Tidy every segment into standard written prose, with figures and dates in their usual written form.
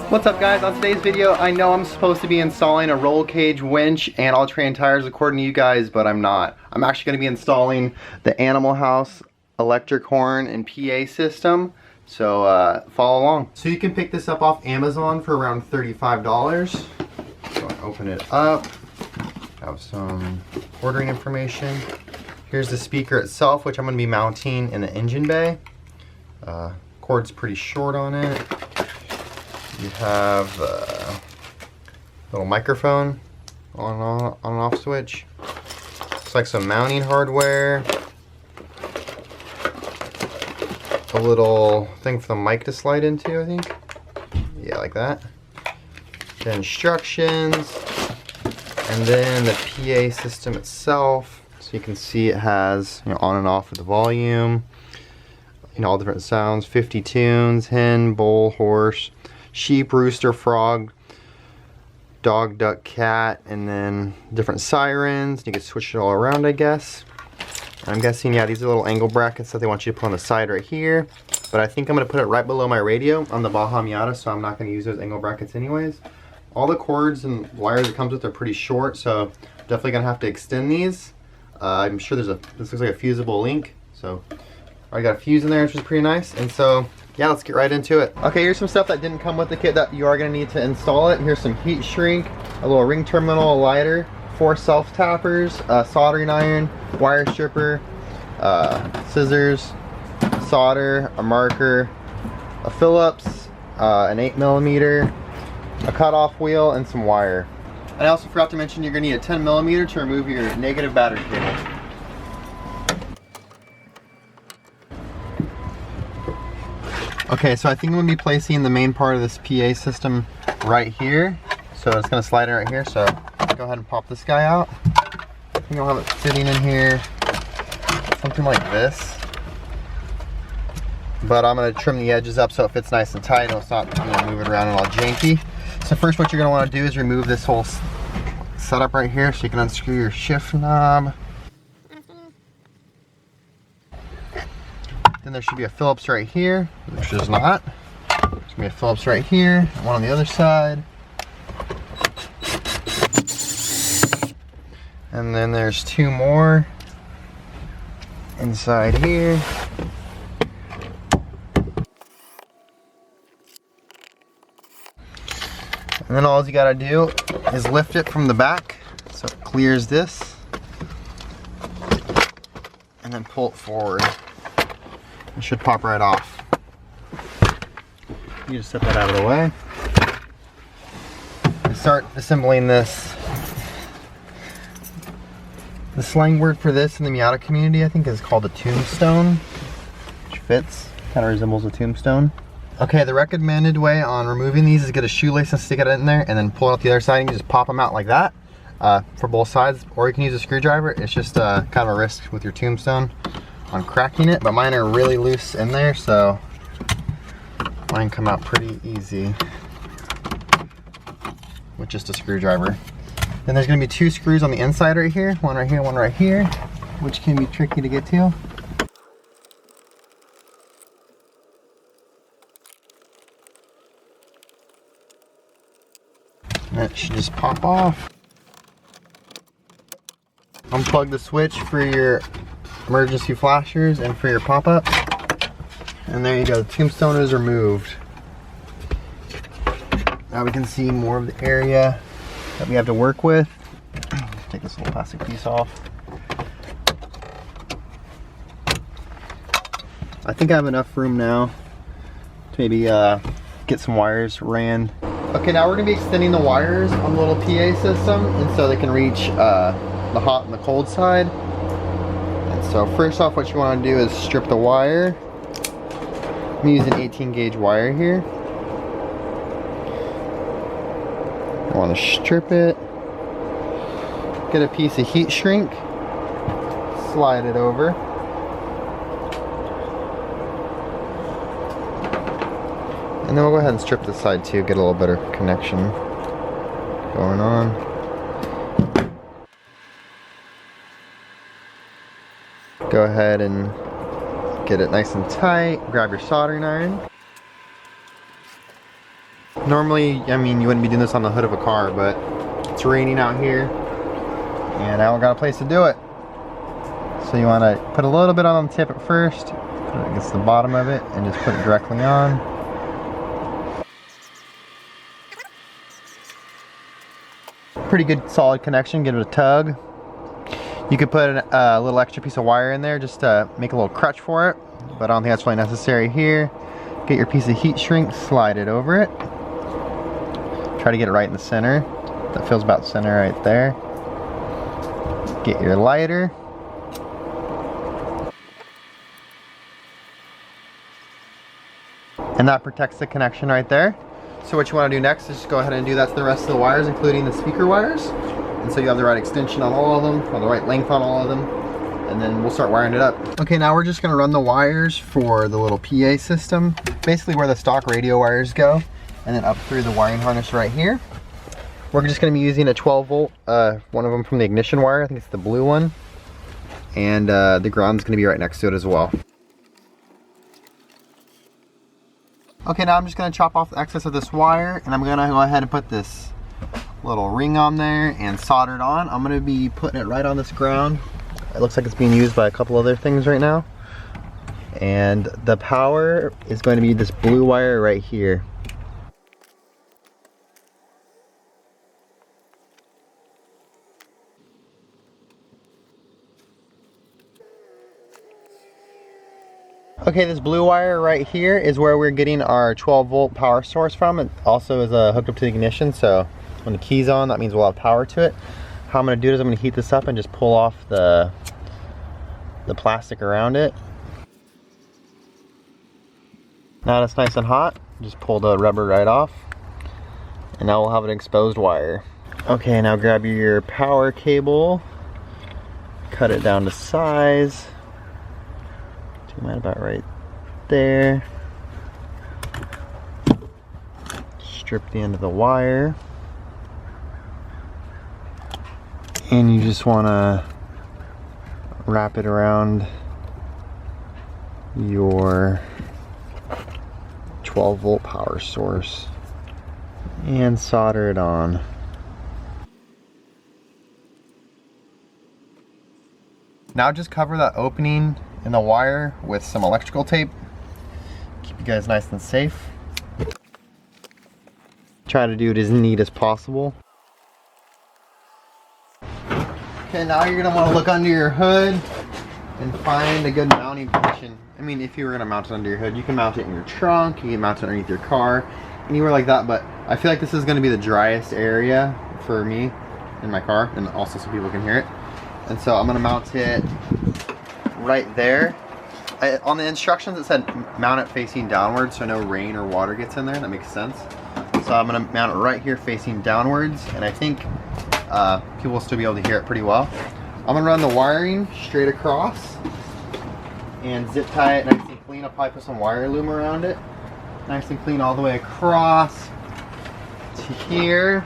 What's up guys? On today's video, I know I'm supposed to be installing a roll cage winch and all-terrain tires according to you guys, but I'm not. I'm actually going to be installing the Animal House electric horn and PA system, so follow along. So you can pick this up off Amazon for around $35. So I open it up, have some ordering information. Here's the speaker itself, which I'm going to be mounting in the engine bay. Cord's pretty short on it. You have a little microphone on and off switch. Looks like some mounting hardware. A little thing for the mic to slide into, I think. Yeah, like that. The instructions. And then the PA system itself. So you can see it has, you know, on and off with the volume. You know, all different sounds. 50 tunes, hen, bull, horse, sheep, rooster, frog, dog, duck, cat, and then different sirens. You can switch it all around, I guess. I'm guessing, yeah, these are little angle brackets that they want you to put on the side right here. But I think I'm going to put it right below my radio on the Baja Miata, so I'm not going to use those angle brackets anyways. All the cords and wires it comes with are pretty short, so definitely going to have to extend these. I'm sure this looks like a fusible link, so I got a fuse in there, which is pretty nice. And so yeah, let's get right into it. Okay, here's some stuff that didn't come with the kit that you are going to need to install it. Here's some heat shrink, a little ring terminal, a lighter, 4 self tappers, a soldering iron, wire stripper, scissors, solder, a marker, a Phillips, an 8mm, a cutoff wheel, and some wire. And I also forgot to mention you're going to need a 10mm to remove your negative battery cable. Okay, so I think I'm going to be placing the main part of this PA system right here. So it's going to slide in right here, so go ahead and pop this guy out. I think I'll have it sitting in here, something like this. But I'm going to trim the edges up so it fits nice and tight, and it's not, you know, moving around and all janky. So first what you're going to want to do is remove this whole setup right here so you can unscrew your shift knob. Then there should be a Phillips right here, which is not. There's going to be a Phillips right here, one on the other side. And then there's 2 more inside here. And then all you gotta do is lift it from the back so it clears this. And then pull it forward. It should pop right off. You just set that out of the way. And start assembling this. The slang word for this in the Miata community, I think, is called a tombstone, which fits, kind of resembles a tombstone. Okay, the recommended way on removing these is get a shoelace and stick it in there, and then pull it out the other side and you just pop them out like that for both sides. Or you can use a screwdriver. It's just kind of a risk with your tombstone on cracking it, but mine are really loose in there, so mine come out pretty easy with just a screwdriver. Then there's going to be 2 screws on the inside right here, one right here, which can be tricky to get to. And that should just pop off. Unplug the switch for your emergency flashers and for your pop-up. And there you go, the tombstone is removed. Now we can see more of the area that we have to work with. Take this little plastic piece off. I think I have enough room now to maybe get some wires ran. Okay, now we're going to be extending the wires on the little PA system, and so they can reach the hot and the cold side. And so first off, what you want to do is strip the wire. I'm using 18 gauge wire here. I want to strip it, get a piece of heat shrink, slide it over, and then we'll go ahead and strip this side too, get a little better connection going on. Go ahead and get it nice and tight, grab your soldering iron. Normally, I mean, you wouldn't be doing this on the hood of a car, but it's raining out here and I don't got a place to do it. So you want to put a little bit on the tip at first, put it against the bottom of it, and just put it directly on. Pretty good solid connection, give it a tug. You could put a little extra piece of wire in there just to make a little crutch for it, but I don't think that's really necessary here. Get your piece of heat shrink, slide it over it. Try to get it right in the center. That feels about center right there. Get your lighter. And that protects the connection right there. So what you want to do next is just go ahead and do that to the rest of the wires, including the speaker wires. And so you have the right extension on all of them, or the right length on all of them, and then we'll start wiring it up. Okay, now we're just gonna run the wires for the little PA system, basically where the stock radio wires go, and then up through the wiring harness right here. We're just gonna be using a 12 volt, one of them from the ignition wire, I think it's the blue one, and the ground's gonna be right next to it as well. Okay, now I'm just gonna chop off the excess of this wire, and I'm gonna go ahead and put this little ring on there and solder it on. I'm gonna be putting it right on this ground. It looks like it's being used by a couple other things right now. And the power is going to be this blue wire right here. Okay, this blue wire right here is where we're getting our 12 volt power source from. It also is hooked up to the ignition, so when the key's on, that means we'll have power to it. How I'm gonna do it is I'm gonna heat this up and just pull off the plastic around it. Now it's nice and hot, just pull the rubber right off, and now we'll have an exposed wire. Okay, now grab your power cable, cut it down to size. Do mine about right there. Strip the end of the wire. And you just want to wrap it around your 12 volt power source and solder it on. Now just cover that opening in the wire with some electrical tape. Keep you guys nice and safe. Try to do it as neat as possible. Okay, now you're gonna want to look under your hood and find a good mounting position. I mean, if you were gonna mount it under your hood, you can mount it in your trunk, you can mount it underneath your car, anywhere like that, but I feel like this is gonna be the driest area for me in my car, and also so people can hear it. And so I'm gonna mount it right there. On the instructions it said mount it facing downwards so no rain or water gets in there. That makes sense. So I'm gonna mount it right here facing downwards, and I think people will still be able to hear it pretty well. I'm gonna run the wiring straight across and zip tie it nice and clean. I'll probably put some wire loom around it. Nice and clean all the way across to here.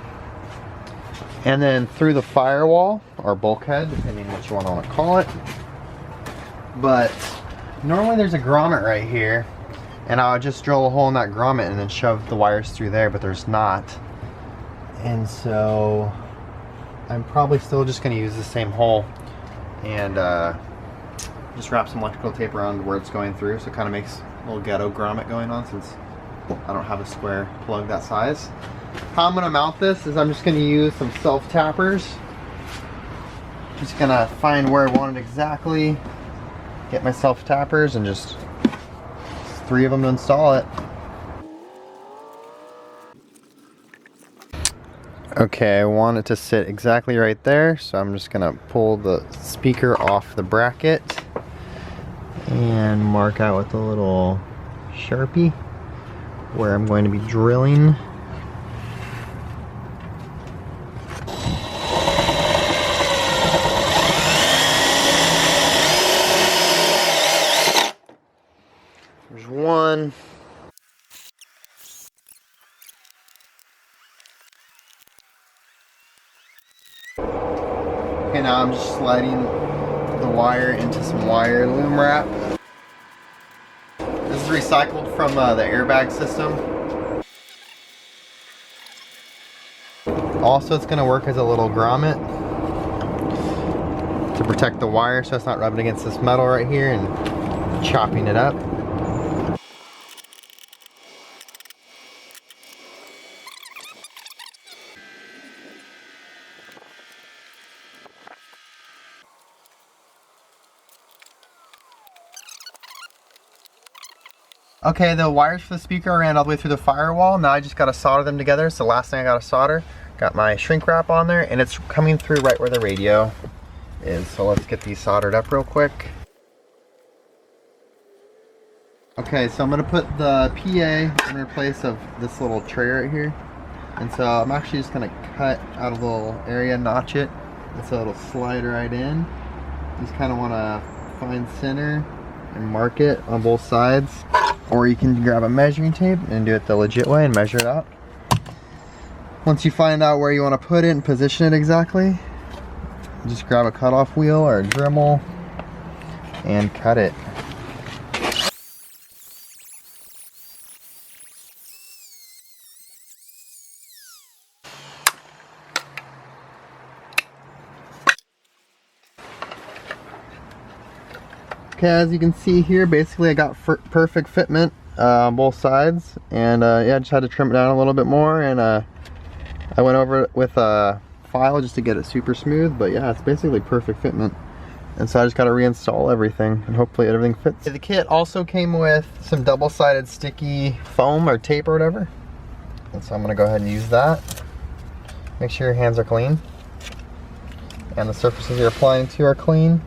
And then through the firewall, or bulkhead, depending on what you want to call it. But normally there's a grommet right here, and I'll just drill a hole in that grommet and then shove the wires through there, but there's not. And so I'm probably still just going to use the same hole and just wrap some electrical tape around where it's going through, so it kind of makes a little ghetto grommet going on since I don't have a square plug that size. How I'm going to mount this is I'm just going to use some self-tappers. Just going to find where I want it exactly, get my self-tappers, and just 3 of them to install it. Okay, I want it to sit exactly right there, so I'm just gonna pull the speaker off the bracket and mark out with a little Sharpie where I'm going to be drilling. There's one. Okay, now I'm just sliding the wire into some wire loom wrap. This is recycled from the airbag system. Also, it's gonna work as a little grommet to protect the wire so it's not rubbing against this metal right here and chopping it up. Okay, the wires for the speaker ran all the way through the firewall. Now I just gotta solder them together. It's the last thing I gotta solder. Got my shrink wrap on there, and it's coming through right where the radio is. So let's get these soldered up real quick. Okay, so I'm gonna put the PA in place of this little tray right here. And so I'm actually just gonna cut out a little area, notch it, and so it'll slide right in. Just kinda wanna find center and mark it on both sides. Or you can grab a measuring tape and do it the legit way and measure it out. Once you find out where you want to put it and position it exactly, just grab a cutoff wheel or a Dremel and cut it. Okay, as you can see here, basically I got perfect fitment on both sides, and yeah, I just had to trim it down a little bit more, and I went over it with a file just to get it super smooth, but yeah, it's basically perfect fitment. And so I just got to reinstall everything, and hopefully everything fits. The kit also came with some double-sided sticky foam or tape or whatever, and so I'm going to go ahead and use that. Make sure your hands are clean, and the surfaces you're applying to are clean.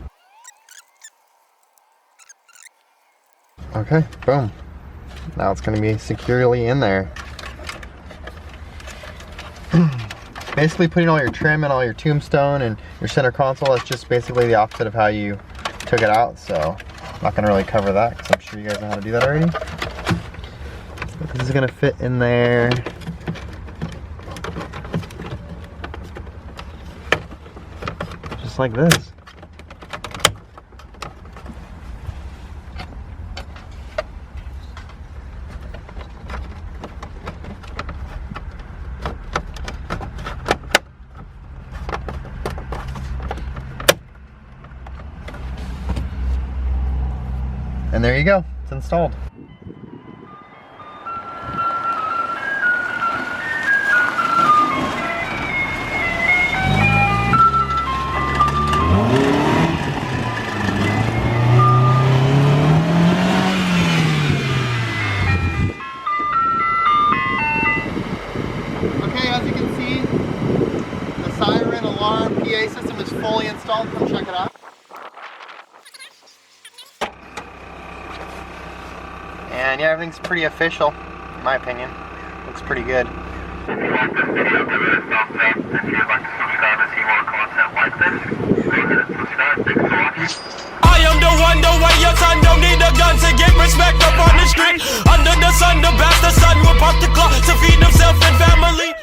Okay, boom. Now it's going to be securely in there. Basically putting all your trim and all your tombstone and your center console, that's just basically the opposite of how you took it out, so I'm not going to really cover that because I'm sure you guys know how to do that already. So this is going to fit in there. Just like this. And there you go, it's installed. Okay, as you can see, the Siren alarm PA system is fully installed. Come check it out. And yeah, everything's pretty official, in my opinion. Looks pretty good. If you like this video, give it a thumbs up. If you'd like to subscribe and see more content like this, go ahead and subscribe. Thanks for watching. I am the one, the way your son don't need a gun to get respect up on the street. Under the sun, the bastard son will pop the clock to feed himself and family.